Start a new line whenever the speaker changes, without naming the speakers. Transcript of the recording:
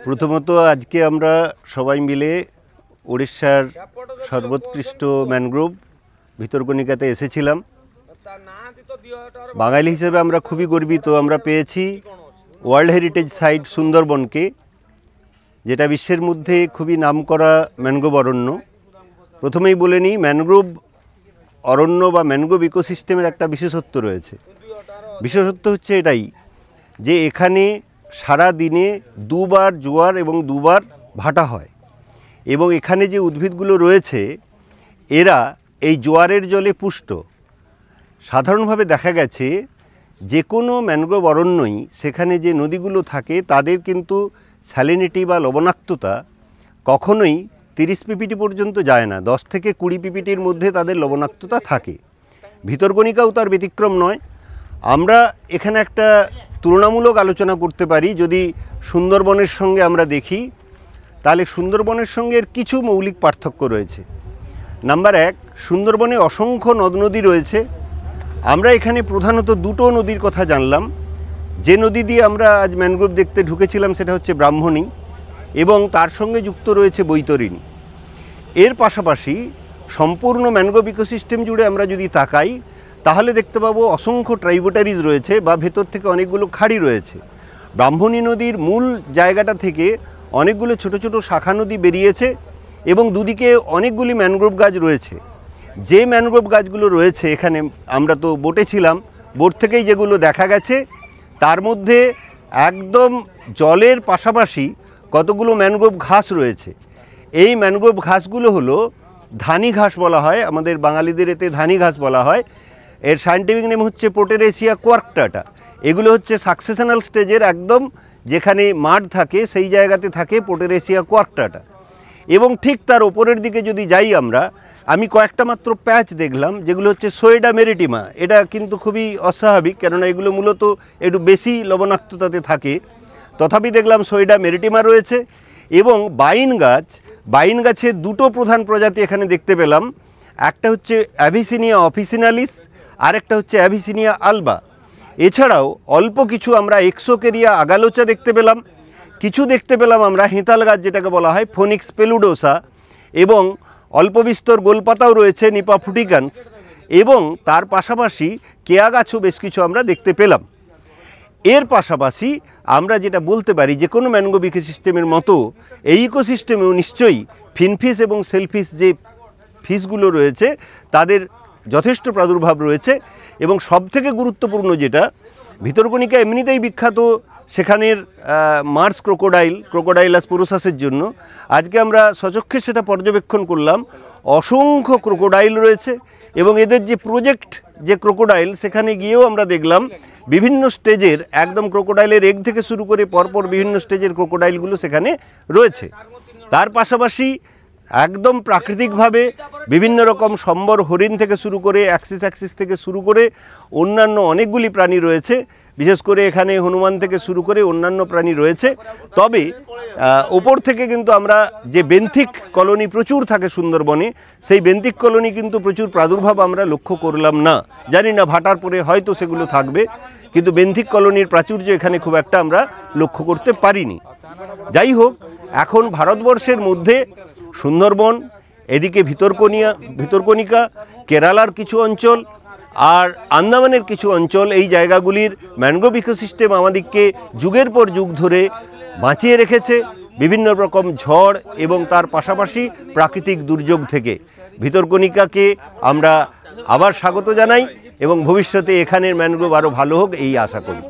প্রথমত আজকে আমরা সবাই মিলে উড়িষ্যার সর্বোৎকৃষ্ট ম্যানগ্রোভ ভিতরকণিকাতে এসেছিলাম। বাঙালি হিসেবে আমরা খুবই গর্বিত, আমরা পেয়েছি ওয়ার্ল্ড হেরিটেজ সাইট সুন্দরবনকে, যেটা বিশ্বের মধ্যে খুবই নামকরা ম্যানগ্রোভ অরণ্য। প্রথমেই বলে নিই, ম্যানগ্রোভ অরণ্য বা ম্যানগ্রোভ ইকোসিস্টেমের একটা বিশেষত্ব রয়েছে। বিশেষত্ব হচ্ছে এটাই যে এখানে সারা দিনে দুবার জোয়ার এবং দুবার ভাটা হয়, এবং এখানে যে উদ্ভিদগুলো রয়েছে এরা এই জোয়ারের জলে পুষ্ট। সাধারণভাবে দেখা গেছে যে কোনো ম্যানগ্রোভ অরণ্যই সেখানে যে নদীগুলো থাকে তাদের কিন্তু স্যালিনিটি বা লবণাক্ততা কখনোই 30 পিপিটি পর্যন্ত যায় না, 10 থেকে 20 পিপিটির মধ্যে তাদের লবণাক্ততা থাকে। ভিতরকণিকাও তার ব্যতিক্রম নয়। আমরা এখানে একটা তুলনামূলক আলোচনা করতে পারি। যদি সুন্দরবনের সঙ্গে আমরা দেখি, তাহলে সুন্দরবনের সঙ্গে এর কিছু মৌলিক পার্থক্য রয়েছে। নাম্বার 1, সুন্দরবনে অসংখ্য নদ নদী রয়েছে। আমরা এখানে প্রধানত দুটো নদীর কথা জানলাম। যে নদী দিয়ে আমরা আজ ম্যানগ্রোভ দেখতে ঢুকেছিলাম সেটা হচ্ছে ব্রাহ্মণী, এবং তার সঙ্গে যুক্ত রয়েছে বৈতরণী। এর পাশাপাশি সম্পূর্ণ ম্যানগ্রোভ ইকোসিস্টেম জুড়ে আমরা যদি তাকাই, তাহলে দেখতে পাবো অসংখ্য ট্রাইবুটারিজ রয়েছে বা ভেতর থেকে অনেকগুলো খাড়ি রয়েছে। ব্রাহ্মণী নদীর মূল জায়গাটা থেকে অনেকগুলো ছোট ছোট শাখা নদী বেরিয়েছে, এবং দুদিকে অনেকগুলি ম্যানগ্রোভ গাছ রয়েছে। যে ম্যানগ্রোভ গাছগুলো রয়েছে এখানে, আমরা তো বোটে ছিলাম, বোট থেকেই যেগুলো দেখা গেছে, তার মধ্যে একদম জলের পাশাপাশি কতগুলো ম্যানগ্রোভ ঘাস রয়েছে। এই ম্যানগ্রোভ ঘাসগুলো হলো ধানি ঘাস বলা হয়, আমাদের বাঙালিদের এতে ধানি ঘাস বলা হয়। এর সায়েন্টিফিক নেম হচ্ছে পোটেরেসিয়া কোয়ার্কটাটা। এগুলো হচ্ছে সাকসেশনাল স্টেজের একদম যেখানে মাঠ থাকে সেই জায়গাতে থাকে পোটেরেসিয়া কোয়ার্কটাটা। এবং ঠিক তার ওপরের দিকে যদি যাই আমরা, আমি কয়েকটা মাত্র প্যাচ দেখলাম যেগুলো হচ্ছে সোয়েডা মেরিটিমা। এটা কিন্তু খুবই অস্বাভাবিক, কেননা এগুলো মূলত একটু বেশি লবণাক্ততাতে থাকে। তথাপি দেখলাম সোয়েডা মেরিটিমা রয়েছে, এবং বাইন গাছের দুটো প্রধান প্রজাতি এখানে দেখতে পেলাম। একটা হচ্ছে অ্যাভিসিনিয়া অফিসিনালিস, আরেকটা হচ্ছে অ্যাভিসিনিয়া আলবা। এছাড়াও অল্প কিছু আমরা এক্সোকেরিয়া আগালোচা দেখতে পেলাম, কিছু দেখতে পেলাম আমরা হেঁতাল গাছ যেটাকে বলা হয় ফোনিক্স পেলুডোসা, এবং অল্প বিস্তর গোলপাতাও রয়েছে নিপা ফুটিকান্স, এবং তার পাশাপাশি কেয়া গাছও বেশ কিছু আমরা দেখতে পেলাম। এর পাশাপাশি আমরা যেটা বলতে পারি, যে কোনো ম্যানগ্রোভ ইকোসিস্টেমের মতো এই ইকোসিস্টেমেও নিশ্চয়ই ফিনফিশ এবং সেলফিশ যে ফিশগুলো রয়েছে তাদের যথেষ্ট প্রাদুর্ভাব রয়েছে। এবং সবথেকে গুরুত্বপূর্ণ যেটা, ভিতরকণিকা এমনিতেই বিখ্যাত সেখানের মার্স ক্রোকোডাইলাস পোরোসাসের জন্য। আজকে আমরা সচক্ষে সেটা পর্যবেক্ষণ করলাম। অসংখ্য ক্রোকোডাইল রয়েছে, এবং এদের যে প্রজেক্ট যে ক্রোকোডাইল, সেখানে গিয়েও আমরা দেখলাম বিভিন্ন স্টেজের, একদম ক্রোকোডাইলের এগ থেকে শুরু করে পরপর বিভিন্ন স্টেজের ক্রোকোডাইলগুলো সেখানে রয়েছে। তার পাশাপাশি একদম প্রাকৃতিকভাবে বিভিন্ন রকম সম্বর হরিণ থেকে শুরু করে অ্যাক্সিস থেকে শুরু করে অন্যান্য অনেকগুলি প্রাণী রয়েছে। বিশেষ করে এখানে হনুমান থেকে শুরু করে অন্যান্য প্রাণী রয়েছে। তবে ওপর থেকে কিন্তু আমরা যে বেন্থিক কলোনি প্রচুর থাকে সুন্দরবনে, সেই বেন্থিক কলোনি কিন্তু প্রচুর প্রাদুর্ভাব আমরা লক্ষ্য করলাম না। জানি না ভাটার পরে হয়তো সেগুলো থাকবে, কিন্তু বেন্থিক কলোনির প্রাচুর্য এখানে খুব একটা আমরা লক্ষ্য করতে পারিনি। যাই হোক, এখন ভারতবর্ষের মধ্যে সুন্দরবন, এদিকে ভিতরকণিকা, কেরালার কিছু অঞ্চল আর আন্দামানের কিছু অঞ্চল, এই জায়গাগুলির ম্যানগ্রোভ ইকোসিস্টেম আমাদেরকে যুগের পর যুগ ধরে বাঁচিয়ে রেখেছে বিভিন্ন রকম ঝড় এবং তার পাশাপাশি প্রাকৃতিক দুর্যোগ থেকে। ভিতরকণিকাকে আমরা আবার স্বাগত জানাই, এবং ভবিষ্যতে এখানের ম্যানগ্রোভ আরও ভালো হোক এই আশা করি।